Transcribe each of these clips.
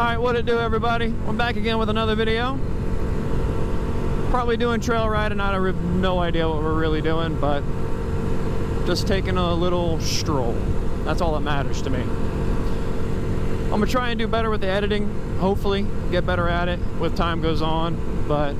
Alright, what it do, everybody? I'm back again with another video. Probably doing trail riding. I have no idea what we're really doing, but just taking a little stroll. That's all that matters to me. I'm gonna try and do better with the editing. Hopefully, get better at it with time goes on. But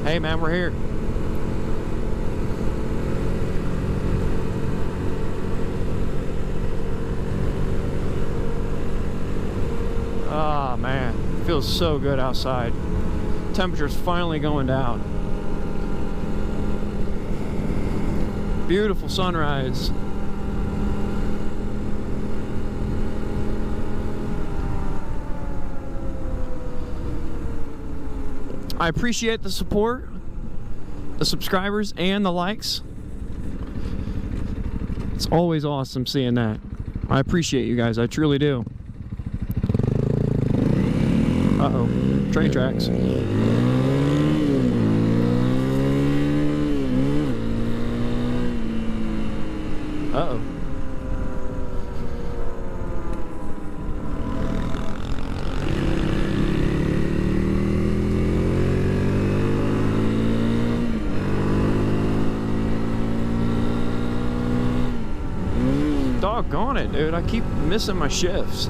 hey, man, we're here. Ah, man, it feels so good outside. Temperature's finally going down. Beautiful sunrise. I appreciate the support, the subscribers, and the likes. It's always awesome seeing that. I appreciate you guys, I truly do. Uh-oh, train tracks. Uh-oh. Doggone it, dude. I keep missing my shifts.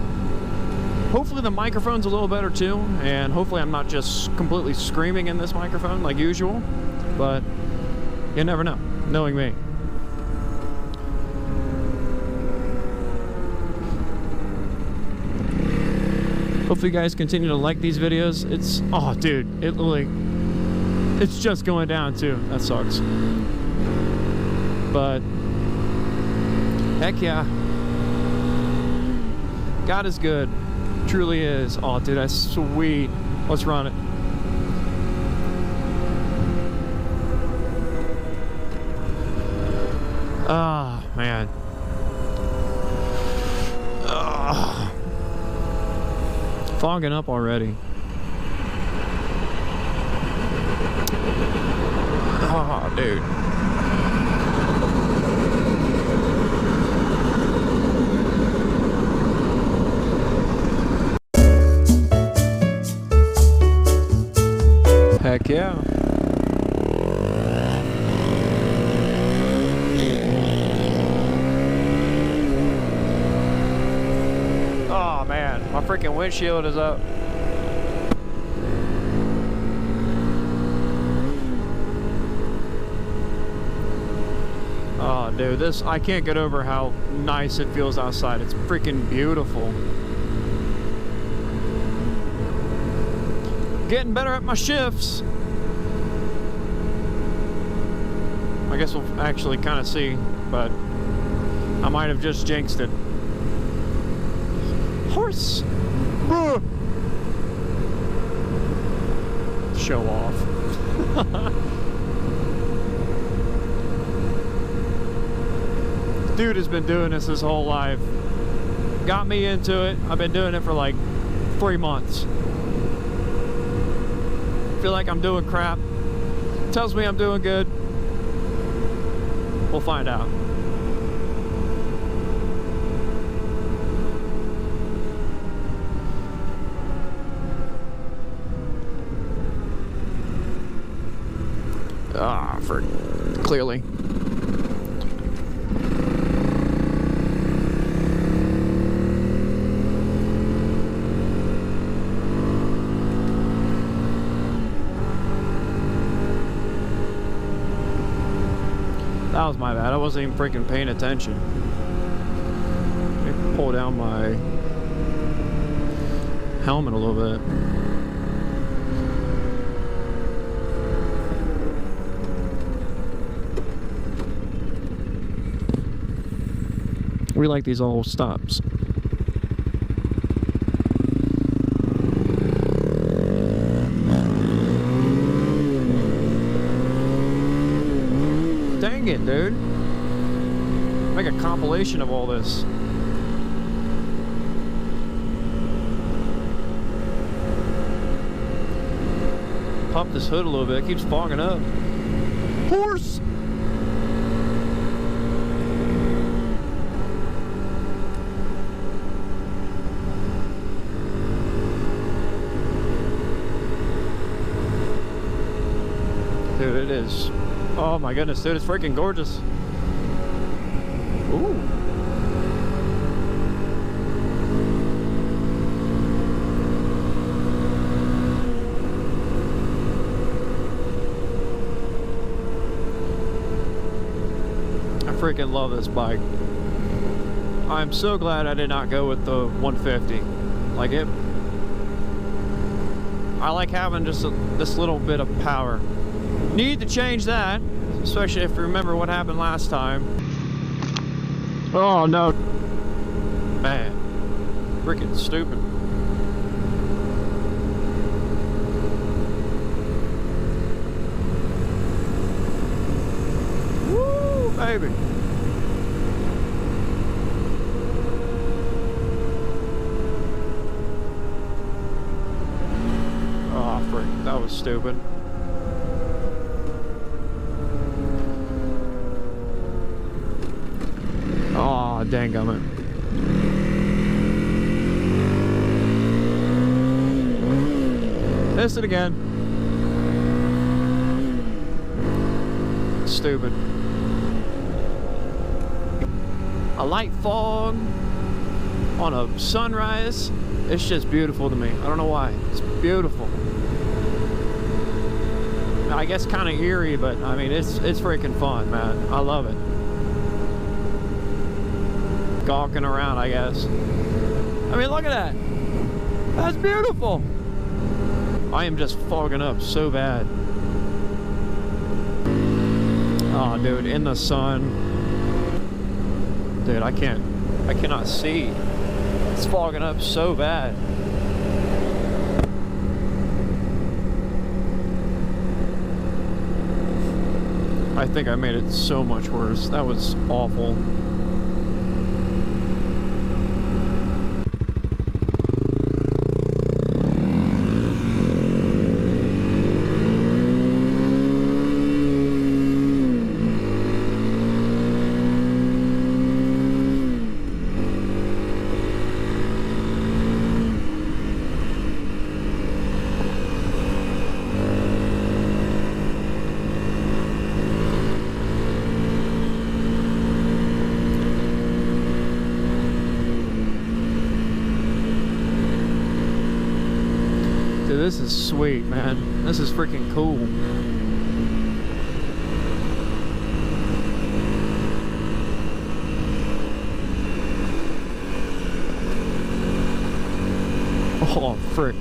Hopefully the microphone's a little better too, and hopefully I'm not just completely screaming in this microphone like usual, but you never know, knowing me. Hopefully you guys continue to like these videos. It's, oh dude, it's just going down too. That sucks. But heck yeah. God is good. Truly is. Oh dude, that's sweet. Let's run it. Ah, man. Ah. Fogging up already. Oh, dude. Heck yeah. Oh man, my freaking windshield is up. Oh dude, this, I can't get over how nice it feels outside. It's freaking beautiful. Getting better at my shifts. I guess we'll actually kind of see, but I might have just jinxed it. Horse! Show off. Dude has been doing this his whole life. Got me into it. I've been doing it for like 3 months. Feel like I'm doing crap. Tells me I'm doing good. We'll find out. Ah, for clearly. That was my bad. I wasn't even freaking paying attention. Let me pull down my helmet a little bit. We like these all stops. Dang it, dude. Make a compilation of all this. Pop this hood a little bit. It keeps fogging up. Horse! it is. Oh my goodness, dude, it's freaking gorgeous. Ooh. I freaking love this bike. I'm so glad I did not go with the 150. Like it, I like having just this little bit of power. Need to change that, especially if you remember what happened last time. Oh no. Man, freaking stupid. Woo, baby. Oh, frick, that was stupid. Oh, danggummit. Missed it again. Stupid. A light fog on a sunrise. It's just beautiful to me. I don't know why. It's beautiful. I guess kind of eerie, but I mean, it's freaking fun, man. I love it. Gawking around, I guess. I mean, look at that. That's beautiful. I am just fogging up so bad. Oh, dude, in the sun. Dude, I cannot see. It's fogging up so bad. I think I made it so much worse. That was awful. This is sweet, man. This is freaking cool. Oh, frick.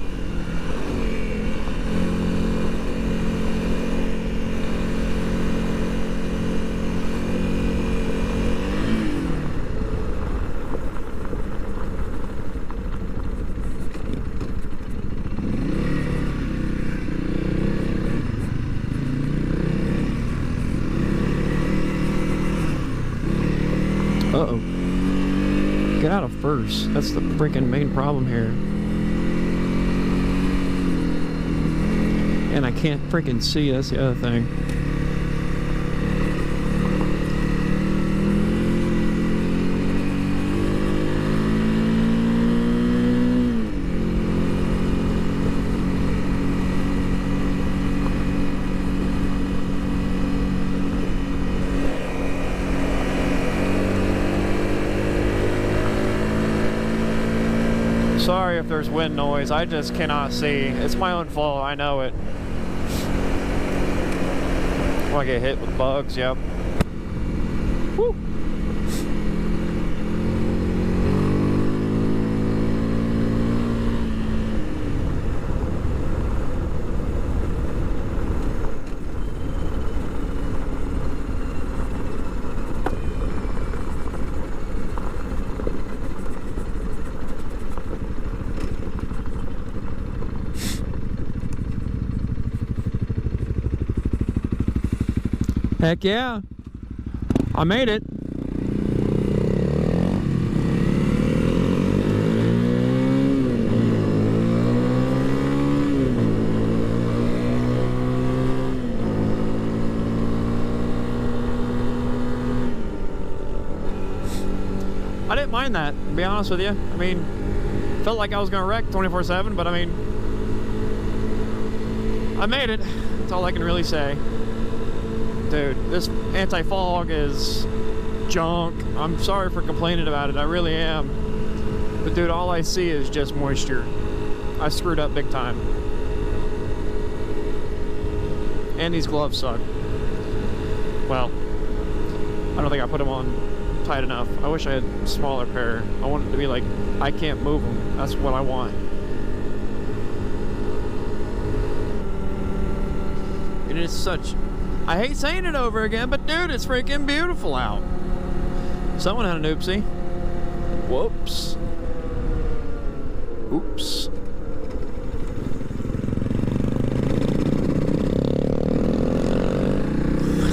Uh-oh. Get out of first. That's the freaking main problem here. And I can't freaking see. That's the other thing. Sorry if there's wind noise, I just cannot see. It's my own fault, I know it. I get hit with bugs, yep. Woo! Heck yeah, I made it. I didn't mind that, to be honest with you. I mean, felt like I was gonna wreck 24/7, but I mean, I made it. That's all I can really say. Dude, this anti-fog is junk. I'm sorry for complaining about it, I really am. But dude, all I see is just moisture. I screwed up big time. And these gloves suck. Well, I don't think I put them on tight enough. I wish I had a smaller pair. I want it to be like, I can't move them. That's what I want. It is such... I hate saying it over again, but dude, it's freaking beautiful out. Someone had an oopsie. Whoops. Oops.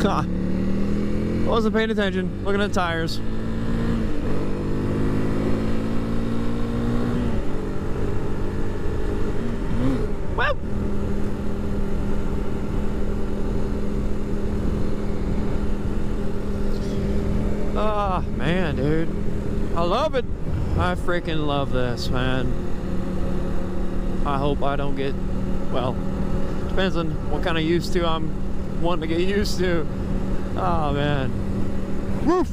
Ha. Wasn't paying attention. Looking at tires. Whoop. Ah, man, dude. I love it. I freaking love this, man. I hope I don't get, well, depends on what kind of used to I'm wanting to get used to. Oh, man. Woof!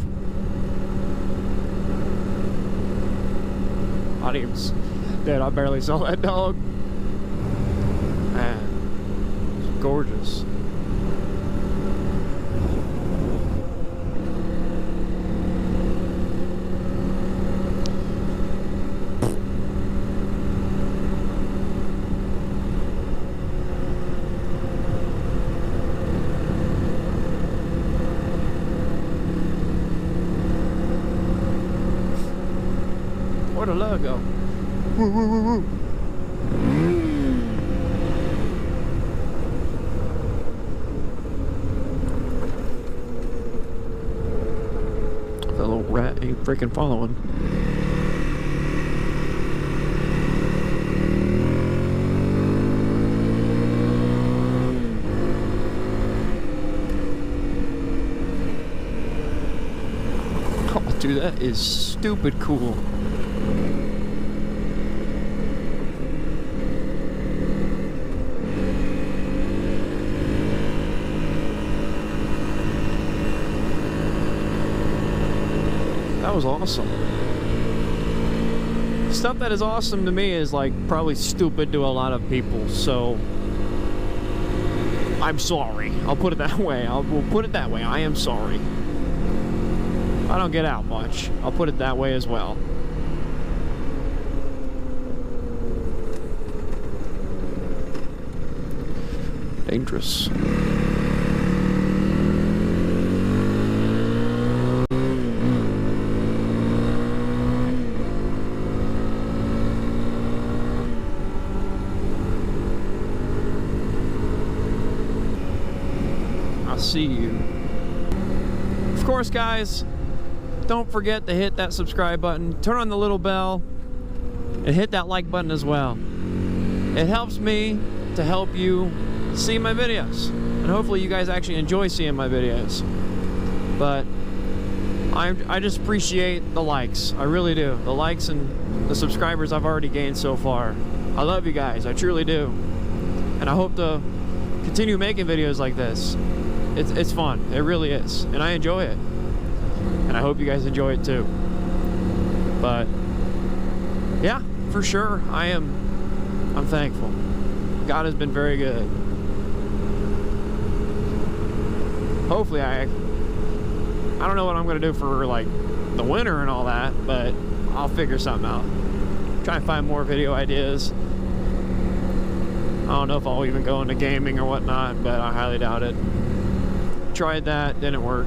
I didn't even, dude, I barely saw that dog. Man, it's gorgeous. Where'd the lug go? Woo, woo, woo, woo. That little rat ain't freaking following. Oh, dude, that is stupid cool. That was awesome. Stuff that is awesome to me is like probably stupid to a lot of people, so I'm sorry. I'll put it that way. We'll put it that way. I am sorry. I don't get out much. I'll put it that way as well. Dangerous. See you. Of course, guys, don't forget to hit that subscribe button, turn on the little bell, and hit that like button as well. It helps me to help you see my videos, and hopefully you guys actually enjoy seeing my videos. But I just appreciate the likes. I really do. The likes and the subscribers I've already gained so far. I love you guys. I truly do. And I hope to continue making videos like this. It's fun. It really is. And I enjoy it. And I hope you guys enjoy it too. But yeah, for sure, I'm thankful. God has been very good. Hopefully I don't know what I'm gonna do for like the winter and all that, but I'll figure something out. Try and find more video ideas. I don't know if I'll even go into gaming or whatnot, but I highly doubt it. Tried that, didn't work.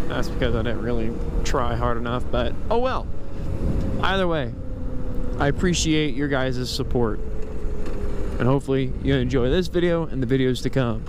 That's because I didn't really try hard enough, but oh well. Either way, I appreciate your guys' support. And hopefully you enjoy this video and the videos to come.